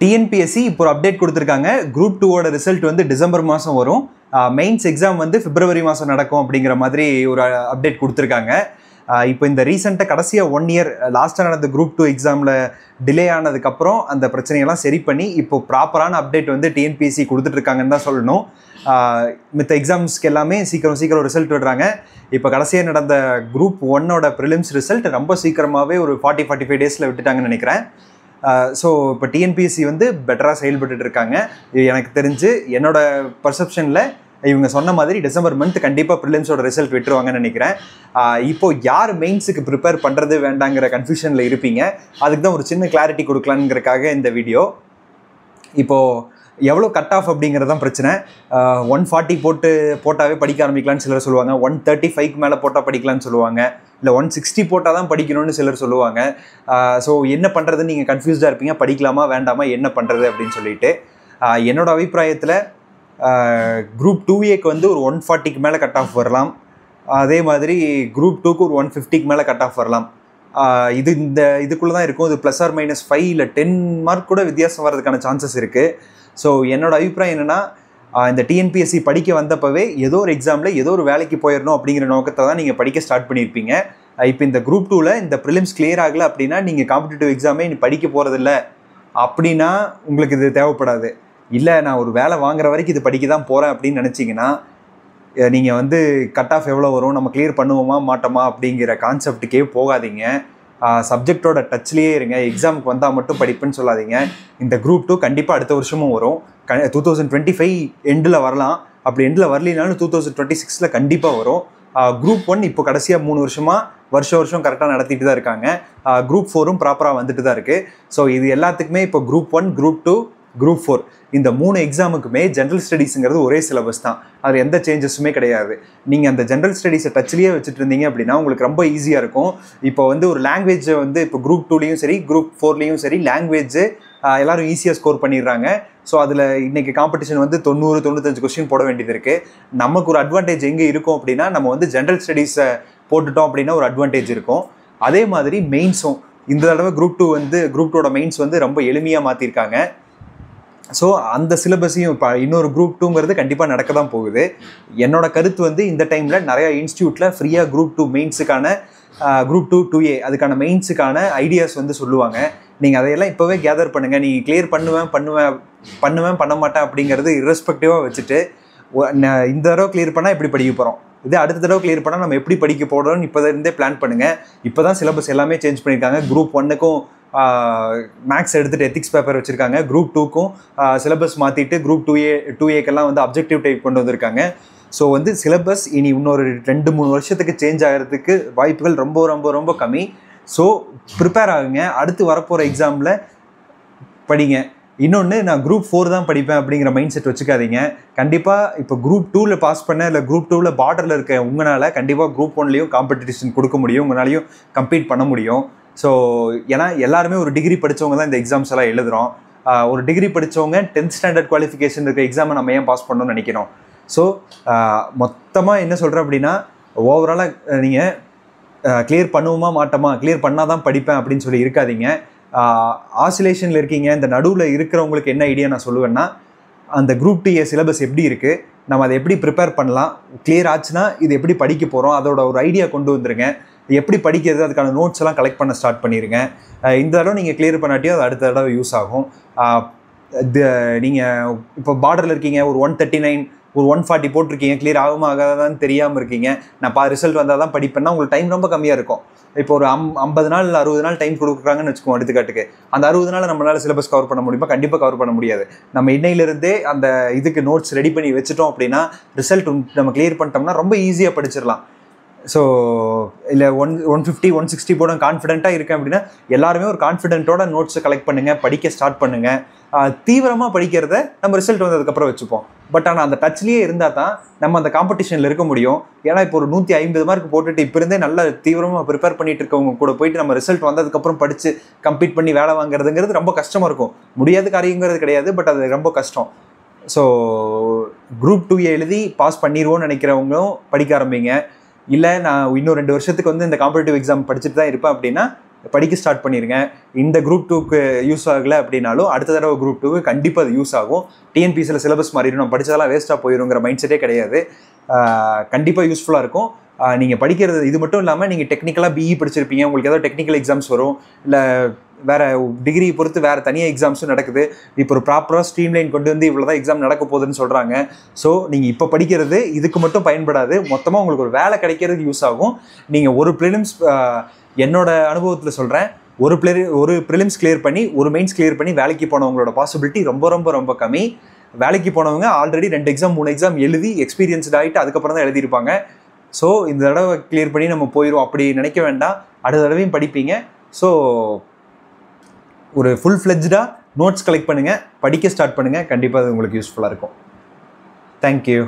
TNPSC இப்போ ஒரு update கொடுத்துருக்காங்க. குரூப் 2ஓட ரிசல்ட் வந்து டிசம்பர் மாதம் வரும். மெயின்ஸ் எக்ஸாம் வந்து பிப்ரவரி மாதம் நடக்கும் அப்படிங்கிற மாதிரி ஒரு அப்டேட் கொடுத்துருக்காங்க. இப்போ இந்த ரீசெண்டாக கடைசியாக 1 இயர் லாஸ்ட்டாக நடந்த குரூப் 2 எக்ஸாமில் டிலே ஆனதுக்கப்புறம் அந்த பிரச்சனையெல்லாம் சரி பண்ணி இப்போ ப்ராப்பரான அப்டேட் வந்து டிஎன்பிஎஸ்சி கொடுத்துட்ருக்காங்கன்னு தான் சொல்லணும். மித்த எக்ஸாம்ஸ்க்கு எல்லாமே சீக்கிரம் ரிசல்ட் விடுறாங்க. இப்போ கடைசியாக நடந்த குரூப் 1ஓட ப்ரிலிம்ஸ் ரிசல்ட் ரொம்ப சீக்கிரமாகவே ஒரு 40-45 டேஸில் விட்டுட்டாங்கன்னு நினைக்கிறேன். ஸோ இப்போ டிஎன்பிஎஸ்சி வந்து பெட்டராக செயல்பட்டு இருக்காங்க. எனக்கு தெரிஞ்சு என்னோட பர்செப்ஷனில் இவங்க சொன்ன மாதிரி டிசம்பர் மந்த் கண்டிப்பாக ப்ரிலிம்ஸோட ரிசல்ட் விட்டுருவாங்கன்னு நினைக்கிறேன். இப்போது யார் மெயின்ஸுக்கு ப்ரிப்பேர் பண்ணுறது வேண்டாங்கிற கன்ஃபியூஷனில் இருப்பீங்க. அதுக்கு தான் ஒரு சின்ன கிளாரிட்டி கொடுக்கலாங்கிறதுக்காக இந்த வீடியோ. இப்போது எவ்வளோ கட் ஆஃப் அப்படிங்கிறது தான் பிரச்சனை. 140 போட்டாவே படிக்க ஆரம்பிக்கலான்னு சிலர் சொல்லுவாங்க. 135க்கு மேலே போட்டால் படிக்கலான்னு சொல்லுவாங்க. இல்லை 160 போட்டால் தான் படிக்கணும்னு சிலர் சொல்லுவாங்க. ஸோ என்ன பண்ணுறதுன்னு நீங்கள் கன்ஃபியூஸ்டாக இருப்பீங்க. படிக்கலாமா வேண்டாமா என்ன பண்ணுறது அப்படின்னு சொல்லிட்டு என்னோடய அபிப்பிராயத்தில் குரூப் 2ஏக்கு வந்து ஒரு 140க்கு மேலே கட் ஆஃப் வரலாம். அதே மாதிரி குரூப் 2க்கு ஒரு 150க்கு மேலே கட் ஆஃப் வரலாம். இதுக்குள்ளே தான் இருக்கும். இது +or-5 இல்லை 10 மார்க் கூட வித்தியாசம் வர்றதுக்கான சான்சஸ் இருக்குது. ஸோ என்னோடய அபிப்பிராயம் என்னென்னா, இந்த டிஎன்பிஎஸ்சி படிக்க வந்தப்பவே ஏதோ ஒரு எக்ஸாமில் ஏதோ ஒரு வேலைக்கு போயிடணும் அப்படிங்கிற நோக்கத்தை தான் நீங்கள் படிக்க ஸ்டார்ட் பண்ணியிருப்பீங்க. இப்போ இந்த குரூப் 2ல் இந்த ப்ரிலிம்ஸ் கிளியர் ஆகலை அப்படின்னா நீங்கள் காம்படிட்டிவ் எக்ஸாமே நீ படிக்க போகிறதில்ல அப்படின்னா உங்களுக்கு இது தேவைப்படாது. இல்லை நான் ஒரு வேலை வாங்குற வரைக்கும் இது படிக்க தான் போகிறேன் அப்படின்னு நினச்சிங்கன்னா நீங்கள் வந்து கட் ஆஃப் எவ்வளோ வரும், நம்ம கிளியர் பண்ணுவோமா மாட்டோமா அப்படிங்கிற கான்செப்டுக்கே போகாதீங்க. சப்ஜெக்டோட டச்லேயே இருங்க. எக்ஸாமுக்கு வந்தால் மட்டும் படிப்புன்னு சொல்லாதீங்க. இந்த குரூப் 2 கண்டிப்பாக அடுத்த வருஷமும் வரும். 2025 எண்டில் வரலாம். அப்படி எண்டில் வரலினாலும் 2026 கண்டிப்பாக வரும். குரூப் 1 இப்போ கடைசியாக 3 வருஷம் கரெக்டாக நடத்திட்டு தான் இருக்காங்க. குரூப் 4ம் ப்ராப்பராக வந்துட்டு தான் இருக்குது. ஸோ இது எல்லாத்துக்குமே இப்போ குரூப் 1, குரூப் 2, குரூப் 4 இந்த 3 எக்ஸாமுக்குமே ஜென்ரல் ஸ்டடீஸுங்கிறது ஒரே சிலபஸ் தான். அது எந்த சேஞ்சஸுமே கிடையாது. நீங்கள் அந்த ஜென்ரல் ஸ்டடீஸை டச்லேயே வச்சுட்டு இருந்தீங்க அப்படின்னா உங்களுக்கு ரொம்ப ஈஸியாக இருக்கும். இப்போ வந்து ஒரு லாங்குவேஜை வந்து இப்போ குரூப் 2லேயும் சரி குரூப் 4லேயும் சரி லாங்குவேஜ் எல்லோரும் ஈஸியாக ஸ்கோர் பண்ணிடுறாங்க. ஸோ அதில் இன்றைக்கி காம்படிஷன் வந்து 90-95 கொஸ்டின் போட வேண்டியது இருக்குது. நமக்கு ஒரு அட்வான்டேஜ் எங்கே இருக்கும் அப்படின்னா, நம்ம வந்து ஜென்ரல் ஸ்டடீஸை போட்டுட்டோம் அப்படின்னா ஒரு அட்வான்டேஜ் இருக்கும். அதே மாதிரி மெயின்ஸும் இந்த தடவை குரூப் 2ஓட மெயின்ஸ் வந்து ரொம்ப எளிமையாக மாற்றிருக்காங்க. ஸோ அந்த சிலபஸையும் இப்போ இன்னொரு குரூப் 2ங்கிறது கண்டிப்பாக நடக்க தான் போகுது. என்னோட கருத்து வந்து இந்த டைமில் நிறையா இன்ஸ்டியூட்டில் ஃப்ரீயாக குரூப் 2 மெயின்ஸுக்கான குரூப் 2 2A அதுக்கான மெயின்ஸுக்கான ஐடியாஸ் வந்து சொல்லுவாங்க. நீங்கள் அதையெல்லாம் இப்போவே கேதர் பண்ணுங்கள். நீங்கள் கிளியர் பண்ண மாட்டேன் அப்படிங்கிறது இரஸ்பெக்டிவாக வச்சுட்டு இந்த தடவை கிளியர் பண்ணால் எப்படி படிக்க போகிறோம், இது அடுத்த தடவை கிளியர் பண்ணால் நம்ம எப்படி படிக்க போகிறோம்னு இப்போதிருந்தே பிளான் பண்ணுங்கள். இப்போ தான் சிலபஸ் எல்லாமே சேஞ்ச் பண்ணியிருக்காங்க. குரூப் 1க்கும் மேக்ஸ் எடுத்துகிட்டு எத்திக்ஸ் பேப்பர் வச்சுருக்காங்க. குரூப் 2க்கும் சிலபஸ் மாற்றிட்டு குரூப் 2ஏக்கெல்லாம் வந்து அப்ஜெக்டிவ் டைப் கொண்டு வந்திருக்காங்க. ஸோ வந்து சிலபஸ் இனி இன்னொரு 2-3 வருஷத்துக்கு சேஞ்ச் ஆகிறதுக்கு வாய்ப்புகள் ரொம்ப ரொம்ப ரொம்ப கம்மி. ஸோ ப்ரிப்பேர் ஆகுங்க. அடுத்து வரப்போகிற எக்ஸாமில் படிங்க. இன்னொன்று, நான் குரூப் 4 தான் படிப்பேன் அப்படிங்கிற மைண்ட் செட் வச்சுக்காதீங்க. கண்டிப்பாக இப்போ குரூப் 2ல் பாஸ் பண்ண இல்லை குரூப் 2ல் பார்டரில் இருக்க உங்களால் கண்டிப்பாக குரூப் 1லேயும் காம்படிஷன் கொடுக்க முடியும், உங்களாலையும் கம்பீட் பண்ண முடியும். ஸோ ஏன்னா எல்லாருமே ஒரு டிகிரி படித்தவங்க தான் இந்த எக்ஸாம்ஸ் எல்லாம் எழுதுகிறோம். ஒரு டிகிரி படித்தவங்க 10th ஸ்டாண்டர்ட் குவாலிஃபிகேஷன் இருக்க எக்ஸாமை நம்ம ஏன் பாஸ் பண்ணணும்னு நினைக்கிறோம். ஸோ மொத்தமாக என்ன சொல்கிறேன் அப்படின்னா, ஓவராலாக நீங்கள் கிளியர் பண்ணுவோமா மாட்டோமா, கிளியர் பண்ணால் தான் படிப்பேன் அப்படின்னு சொல்லி இருக்காதீங்க. ஆசிலேஷனில் இருக்கீங்க. இந்த நடுவில் இருக்கிறவங்களுக்கு என்ன ஐடியா நான் சொல்லுவேன்னா, அந்த குரூப் 2A சிலபஸ் எப்படி இருக்குது, நம்ம அதை எப்படி ப்ரிப்பேர் பண்ணலாம், கிளியர் ஆச்சுன்னா இது எப்படி படிக்க போகிறோம், அதோட ஒரு ஐடியா கொண்டு வந்துருங்க. எப்படி படிக்கிறது அதுக்கான நோட்ஸ் எல்லாம் கலெக்ட் பண்ண ஸ்டார்ட் பண்ணிடுங்க. இந்த தடவை நீங்கள் கிளியர் பண்ணாட்டியும் அது அடுத்த தடவை யூஸ் ஆகும். நீங்கள் இப்போ பார்டரில் இருக்கீங்க, ஒரு 139 ஒரு 140 போட்டிருக்கீங்க, கிளியர் ஆகுமா ஆகாதான்னு தெரியாமல் இருக்கீங்க, நான் ரிசல்ட் வந்தால் தான் படிப்பேன்னா உங்களுக்கு டைம் ரொம்ப கம்மியாக இருக்கும். இப்போ ஒரு 50 நாள் 60 நாள் டைம் கொடுக்குறாங்கன்னு வச்சுக்கோங்க எடுத்துக்காட்டுக்கு. அந்த 60 நாள் நம்மளால் சிலபஸ் கவர் பண்ண முடியுமா? கண்டிப்பாக கவர் பண்ண முடியாது. நம்ம இன்னையிலிருந்தே அந்த இதுக்கு நோட்ஸ் ரெடி பண்ணி வச்சுட்டோம் அப்படின்னா ரிசல்ட் நம்ம கிளியர் பண்ணிட்டோம்னா ரொம்ப ஈஸியாக படிச்சிடலாம். ஸோ இல்லை 150 160 போட கான்ஃபிடென்ட்டாக இருக்கேன் அப்படின்னா எல்லாருமே ஒரு கான்ஃபிடென்ட்டோட நோட்ஸை கலெக்ட் பண்ணுங்கள், படிக்க ஸ்டார்ட் பண்ணுங்கள். தீவிரமாக படிக்கிறத நம்ம ரிசல்ட் வந்ததுக்கப்புறம் வச்சுப்போம். பட் ஆனால் அந்த டச்லேயே இருந்தால் தான் நம்ம அந்த காம்படிஷனில் இருக்க முடியும். ஏன்னா இப்போ ஒரு 150 மார்க் போட்டுட்டு இப்போ இருந்தே நல்லா தீவிரமாக ப்ரிப்பேர் பண்ணிட்டு இருக்கவங்க கூட போயிட்டு நம்ம ரிசல்ட் வந்ததுக்கப்புறம் படித்து கம்ப்ளீட் பண்ணி வேலை வாங்குறதுங்கிறது ரொம்ப கஷ்டமாக இருக்கும். முடியாத காரியங்கிறது கிடையாது, பட் அது ரொம்ப கஷ்டம். ஸோ குரூப் 2 எழுதி பாஸ் பண்ணிடுவோன்னு நினைக்கிறவங்களும் படிக்க ஆரம்பிங்க. இல்லை நான் இன்னும் 2 வருஷத்துக்கு வந்து இந்த காம்படிட்டிவ் எக்ஸாம் படிச்சுட்டு தான் இருப்பேன் அப்படின்னா படிக்க ஸ்டார்ட் பண்ணிடுங்க. இந்த குரூப் 2க்கு யூஸ் ஆகலை அப்படின்னாலும் அடுத்த தடவை குரூப் 2க்கு கண்டிப்பாக அது யூஸ் ஆகும். டிஎன்பிசியில் சிலபஸ் மாறிடும், நம்ம படித்ததெல்லாம் வேஸ்ட்டாக போயிடுங்கிற மைண்ட் செட்டே கிடையாது. கண்டிப்பாக யூஸ்ஃபுல்லாக இருக்கும். நீங்கள் படிக்கிறது இது மட்டும் இல்லாமல் நீங்கள் டெக்னிக்கலாக பிஇ படிச்சிருப்பீங்க, உங்களுக்கு ஏதோ டெக்னிக்கல் எக்ஸாம்ஸ் வரும், இல்லை வேறு டிகிரி பொறுத்து வேறு தனியாக எக்ஸாம்ஸும் நடக்குது. இப்போ ஒரு ப்ராப்பராக ஸ்ட்ரீம்லைன் கொண்டு வந்து இவ்வளோ தான் எக்ஸாம் நடக்க போகுதுன்னு சொல்கிறாங்க. ஸோ நீங்கள் இப்போ படிக்கிறது இதுக்கு மட்டும் பயன்படாது, மொத்தமாக உங்களுக்கு ஒரு வேலை கிடைக்கிறதுக்கு யூஸ் ஆகும். நீங்கள் ஒரு ப்ரிலிம்ஸ், என்னோட அனுபவத்தில் சொல்கிறேன், ஒரு ப்ரிலிம்ஸ் கிளியர் பண்ணி ஒரு மெயின்ஸ் கிளியர் பண்ணி வேலைக்கு போனவங்களோட பாசிபிலிட்டி ரொம்ப ரொம்ப ரொம்ப கம்மி. வேலைக்கு போனவங்க ஆல்ரெடி 2 எக்ஸாம் 3 எக்ஸாம் எழுதி எக்ஸ்பீரியன்ஸ்ட் ஆகிட்டு அதுக்கப்புறம் தான் எழுதியிருப்பாங்க. ஸோ இந்த தடவை கிளியர் பண்ணி நம்ம போயிடும் அப்படி நினைக்க வேண்டாம், அடுத்த தடவையும் படிப்பீங்க. ஸோ ஒரு ஃபுல் ஃப்ளெஜ்டாக நோட்ஸ் கலெக்ட் பண்ணுங்கள், படிக்க ஸ்டார்ட் பண்ணுங்கள், கண்டிப்பாக அது உங்களுக்கு யூஸ்ஃபுல்லாக இருக்கும். தேங்க்யூ.